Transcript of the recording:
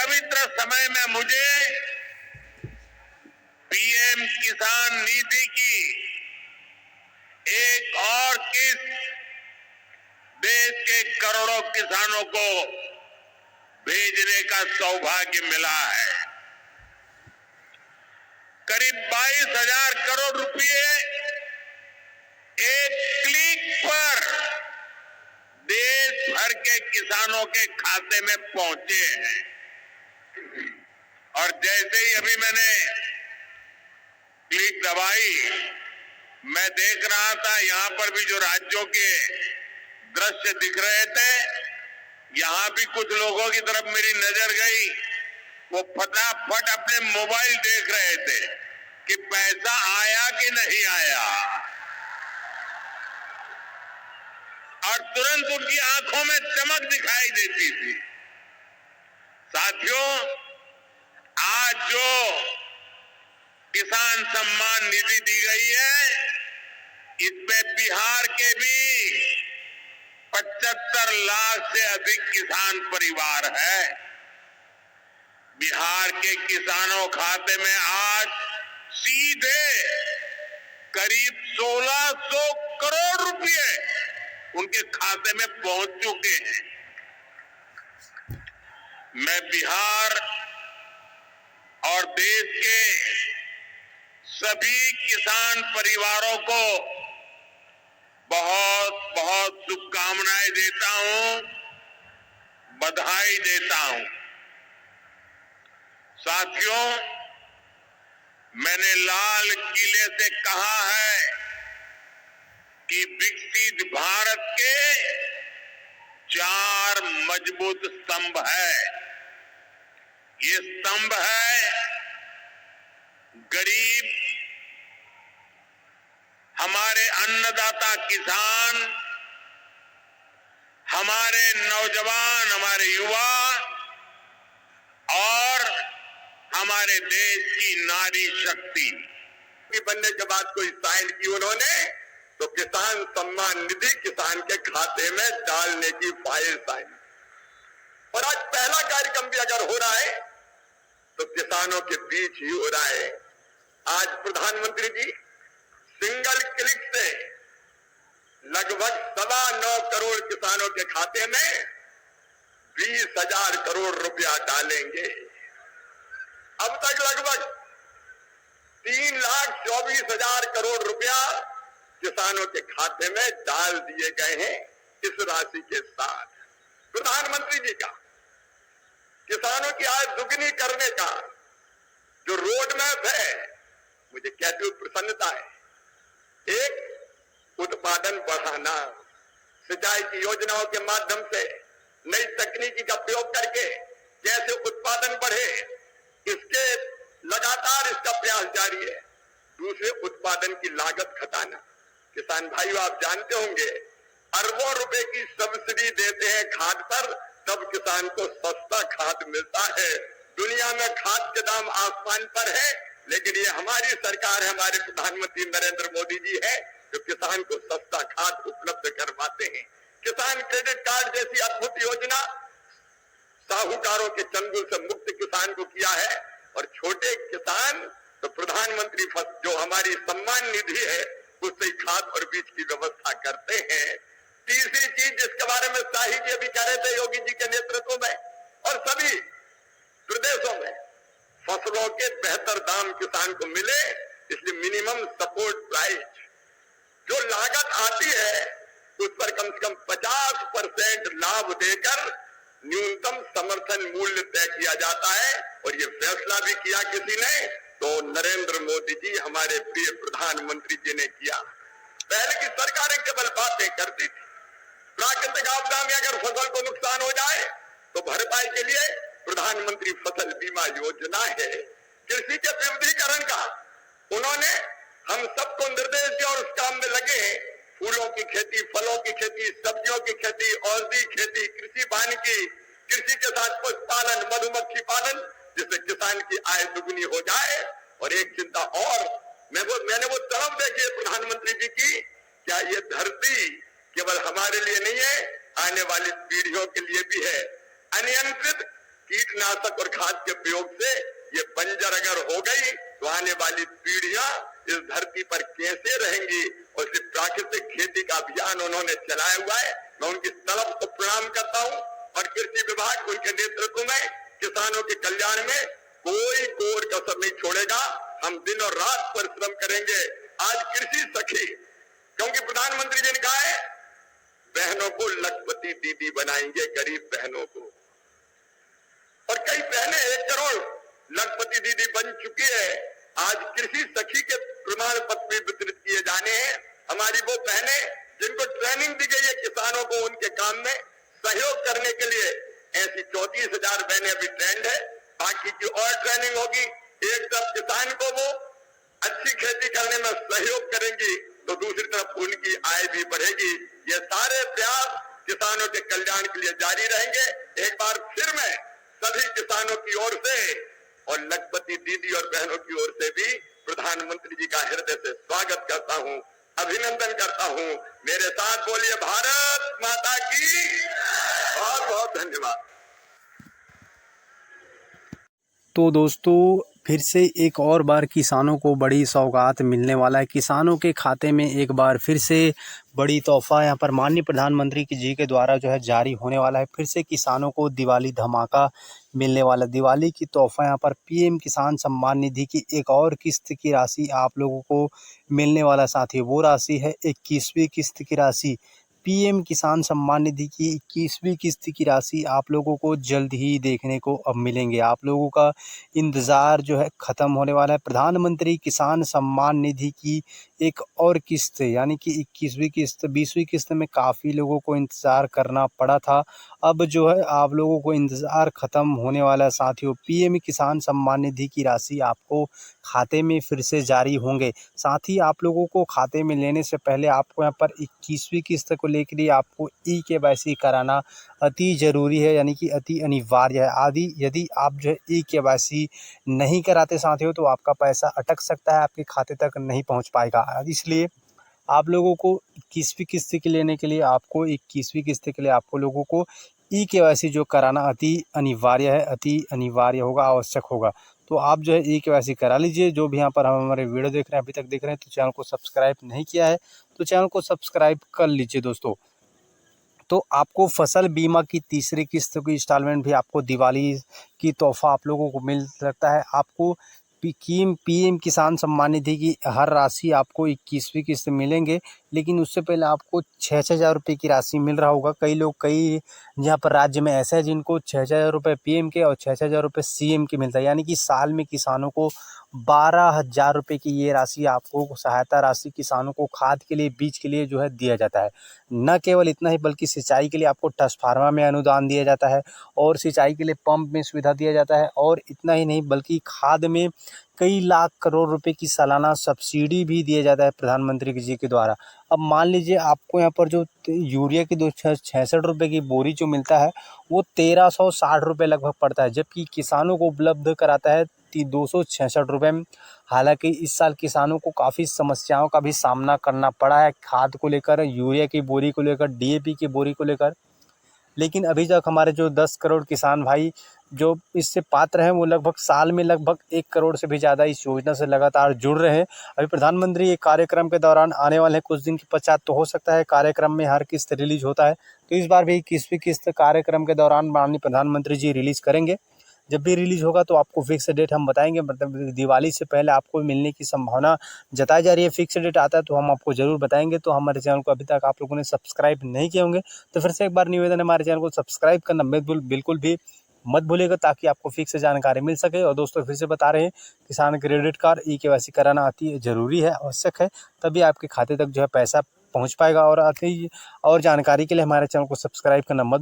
पवित्र समय में मुझे पीएम किसान निधि की एक और किस्त देश के करोड़ों किसानों को भेजने का सौभाग्य मिला है। करीब 22,000 करोड़ रुपए एक क्लिक पर देश भर के किसानों के खाते में पहुंचे हैं। और जैसे ही अभी मैंने क्लिक दबाई, मैं देख रहा था यहां पर भी जो राज्यों के दृश्य दिख रहे थे, यहां भी कुछ लोगों की तरफ मेरी नजर गई। वो फटाफट अपने मोबाइल देख रहे थे कि पैसा आया कि नहीं आया, और तुरंत उनकी आंखों में चमक दिखाई देती थी। साथियों, आज जो किसान सम्मान निधि दी गई है, इसमें बिहार के भी 75 लाख से अधिक किसान परिवार है। बिहार के किसानों खाते में आज सीधे करीब 1600 करोड़ रुपए उनके खाते में पहुंच चुके हैं। मैं बिहार और देश के सभी किसान परिवारों को बहुत बहुत शुभकामनाएं देता हूं, बधाई देता हूं। साथियों, मैंने लाल किले से कहा है कि विकसित भारत के 4 मजबूत स्तंभ है। ये स्तंभ है गरीब, हमारे अन्नदाता किसान, हमारे नौजवान, हमारे युवा और हमारे देश की नारी शक्ति। बनने के बाद कोई साइन की उन्होंने, तो किसान सम्मान निधि किसान के खाते में डालने की फाइल साइन। और आज पहला कार्यक्रम भी अगर हो रहा है तो किसानों के बीच ही हो रहा है। आज प्रधानमंत्री जी सिंगल क्लिक से लगभग 9.25 करोड़ किसानों के खाते में 20,000 करोड़ रुपया डालेंगे। अब तक लगभग 3,24,000 करोड़ रुपया किसानों के खाते में डाल दिए गए हैं। इस राशि के साथ प्रधानमंत्री जी का किसानों की आय दुगनी करने का जो रोड मैप है, मुझे कहते हुए प्रसन्नता है। एक, उत्पादन बढ़ाना, सिंचाई की योजनाओं के माध्यम से नई तकनीकी का प्रयोग करके कैसे उत्पादन बढ़े, इसके लगातार इसका प्रयास जारी है। दूसरे, उत्पादन की लागत घटाना। किसान भाइयों, आप जानते होंगे अरबों रुपए की सब्सिडी देते हैं खाद पर, तब किसान को सस्ता खाद मिलता है। दुनिया में खाद के दाम आसमान पर है, लेकिन ये हमारी सरकार है, हमारे प्रधानमंत्री नरेंद्र मोदी जी है जो किसान को सस्ता खाद उपलब्ध करवाते हैं। किसान क्रेडिट कार्ड जैसी अद्भुत योजना साहूकारों के चंगुल से मुक्त किसान को किया है। और छोटे किसान तो प्रधानमंत्री जो हमारी सम्मान निधि है उससे खाद और बीज की व्यवस्था करते हैं। तीसरी चीज जिसके बारे में शाही जी अभी कह रहे थे योगी जी के नेतृत्व में, और सभी प्रदेशों में फसलों के बेहतर दाम किसान को मिले, इसलिए मिनिमम सपोर्ट प्राइस जो लागत आती है उस पर कम से कम 50% लाभ देकर न्यूनतम समर्थन मूल्य तय किया जाता है। और ये फैसला भी किया किसी ने, तो नरेंद्र मोदी जी हमारे प्रिय प्रधानमंत्री जी ने किया। पहले की सरकारें केवल बातें करती थी। प्राकृतिक आपदा में अगर फसल को नुकसान हो जाए तो भरपाई के लिए प्रधानमंत्री फसल बीमा योजना है। कृषि के विविधीकरण का उन्होंने हम सबको निर्देश दिया और उस काम में लगे हैं। फूलों की खेती, फलों की खेती, सब्जियों की खेती, औषधि खेती, कृषि वानिकी, कृषि के साथ पशुपालन, मधुमक्खी पालन, जिससे किसान की आय दुगनी हो जाए। और एक चिंता और, मैंने वो तड़प देखी है प्रधानमंत्री जी की, क्या ये धरती केवल हमारे लिए नहीं है, आने वाली पीढ़ियों के लिए भी है। अनियंत्रित कीटनाशक और खाद के प्रयोग से ये बंजर अगर हो गई तो आने वाली पीढ़ियां इस धरती पर कैसे रहेंगी। और सिर्फ प्राकृतिक खेती का अभियान उन्होंने चलाया हुआ है। मैं उनकी तलब को प्रणाम करता हूँ और कृषि विभाग उनके नेतृत्व में किसानों के कल्याण में कोई कोर कसर नहीं छोड़ेगा। हम दिन और रात परिश्रम करेंगे। आज कृषि सखी, क्योंकि प्रधानमंत्री जी ने कहा है बहनों को लखपति दीदी बनाएंगे, गरीब बहनों को, और कई बहनें 1 करोड़ लखपति दीदी बन चुकी है। आज कृषि सखी के प्रमाण पत्र भी वितरित किए जाने हैं। हमारी वो बहनें जिनको ट्रेनिंग दी गई है किसानों को उनके काम में सहयोग करने के लिए, ऐसी 34,000 बहनें अभी ट्रेंड है। बाकी की और ट्रेनिंग होगी। एक तरफ किसान को वो अच्छी खेती करने में सहयोग करेंगी तो दूसरी तरफ उनकी आय भी बढ़ेगी। ये सारे प्रयास किसानों के कल्याण के लिए जारी रहेंगे। एक बार फिर मैं सभी किसानों की ओर से और लखपति दीदी और बहनों की ओर से भी प्रधानमंत्री जी का हृदय से स्वागत करता हूं, अभिनंदन करता हूं। मेरे साथ बोलिए भारत माता की। बहुत बहुत धन्यवाद। तो दोस्तों फिर से एक और बार किसानों को बड़ी सौगात मिलने वाला है। किसानों के खाते में एक बार फिर से बड़ी तोहफा यहाँ पर माननीय प्रधानमंत्री जी के द्वारा जो है जारी होने वाला है। फिर से किसानों को दिवाली धमाका मिलने वाला। दिवाली की तोहफा यहाँ पर पीएम किसान सम्मान निधि की एक और किस्त की राशि आप लोगों को मिलने वाला। साथी वो राशि है 21वीं किस्त की राशि। पीएम किसान सम्मान निधि की 21वीं किस्त की राशि आप लोगों को जल्द ही देखने को अब मिलेंगे। आप लोगों का इंतज़ार जो है ख़त्म होने वाला है। प्रधानमंत्री किसान सम्मान निधि की एक और किस्त यानी कि 21वीं किस्त 20वीं किस्त में काफ़ी लोगों को इंतज़ार करना पड़ा था। अब जो है आप लोगों को इंतज़ार ख़त्म होने वाला है। साथियों पीएम किसान सम्मान निधि की राशि आपको खाते में फिर से जारी होंगे। साथ ही आप लोगों को खाते में लेने से पहले आपको यहाँ पर 21वीं किस्त को लेकर ही आपको ई-केवाईसी कराना अति ज़रूरी है, यानी कि अति अनिवार्य है। यदि आप जो है ई-केवाईसी नहीं कराते साथियों तो आपका पैसा अटक सकता है, आपके खाते तक नहीं पहुंच पाएगा। इसलिए आप लोगों को 21वीं किस्त के लेने के लिए आपको 21वीं किस्त के लिए आपको लोगों को ई-केवाईसी जो कराना अति अनिवार्य है, अति अनिवार्य होगा, आवश्यक होगा। तो आप जो है ई-केवाईसी करा लीजिए। जो भी यहाँ पर हम हमारे वीडियो देख रहे हैं, अभी तक देख रहे हैं तो चैनल को सब्सक्राइब नहीं किया है तो चैनल को सब्सक्राइब कर लीजिए दोस्तों। तो आपको फसल बीमा की तीसरी किस्त की इंस्टॉलमेंट भी आपको दिवाली की तोहफा आप लोगों को मिल सकता है। आपको पीएम किसान सम्मान निधि की हर राशि आपको 21वीं किस्त मिलेंगे, लेकिन उससे पहले आपको 6,000 रुपये की राशि मिल रहा होगा। कई यहाँ पर राज्य में ऐसे हैं जिनको 6,000 रुपये पीएम के और 6,000 रुपये सीएम के मिलता है, यानी कि साल में किसानों को 12,000 रुपये की ये राशि आपको सहायता राशि किसानों को खाद के लिए, बीज के लिए जो है दिया जाता है। न केवल इतना ही बल्कि सिंचाई के लिए आपको ट्रांसफार्मर में अनुदान दिया जाता है और सिंचाई के लिए पंप में सुविधा दिया जाता है। और इतना ही नहीं बल्कि खाद में कई लाख करोड़ रुपए की सालाना सब्सिडी भी दिया जाता है प्रधानमंत्री जी के द्वारा। अब मान लीजिए आपको यहाँ पर जो यूरिया की 266 रुपये की बोरी जो मिलता है वो 1,360 रुपये लगभग पड़ता है, जबकि किसानों को उपलब्ध कराता है 266 रुपये में। हालांकि इस साल किसानों को काफ़ी समस्याओं का भी सामना करना पड़ा है, खाद को लेकर, यूरिया की बोरी को लेकर, डीएपी की बोरी को लेकर। लेकिन अभी तक हमारे जो 10 करोड़ किसान भाई जो इससे पात्र हैं वो लगभग साल में लगभग 1 करोड़ से भी ज़्यादा इस योजना से लगातार जुड़ रहे हैं। अभी प्रधानमंत्री एक कार्यक्रम के दौरान आने वाले कुछ दिन के पश्चात तो हो सकता है कार्यक्रम में हर किस्त रिलीज होता है, तो इस बार भी 21वीं किस्त कार्यक्रम के दौरान माननीय प्रधानमंत्री जी रिलीज़ करेंगे। जब भी रिलीज होगा तो आपको फिक्स डेट हम बताएंगे। मतलब दिवाली से पहले आपको मिलने की संभावना जताई जा रही है। फिक्स डेट आता है तो हम आपको ज़रूर बताएंगे। तो हमारे चैनल को अभी तक आप लोगों ने सब्सक्राइब नहीं किए होंगे तो फिर से एक बार निवेदन है, हमारे चैनल को सब्सक्राइब करना बिल्कुल भी मत भूलिएगा ताकि आपको फिक्स जानकारी मिल सके। और दोस्तों फिर से बता रहे हैं, किसान क्रेडिट कार्ड ई-केवाईसी कराना अति ज़रूरी है, आवश्यक है, तभी आपके खाते तक जो है पैसा पहुँच पाएगा। और जानकारी के लिए हमारे चैनल को सब्सक्राइब करना मत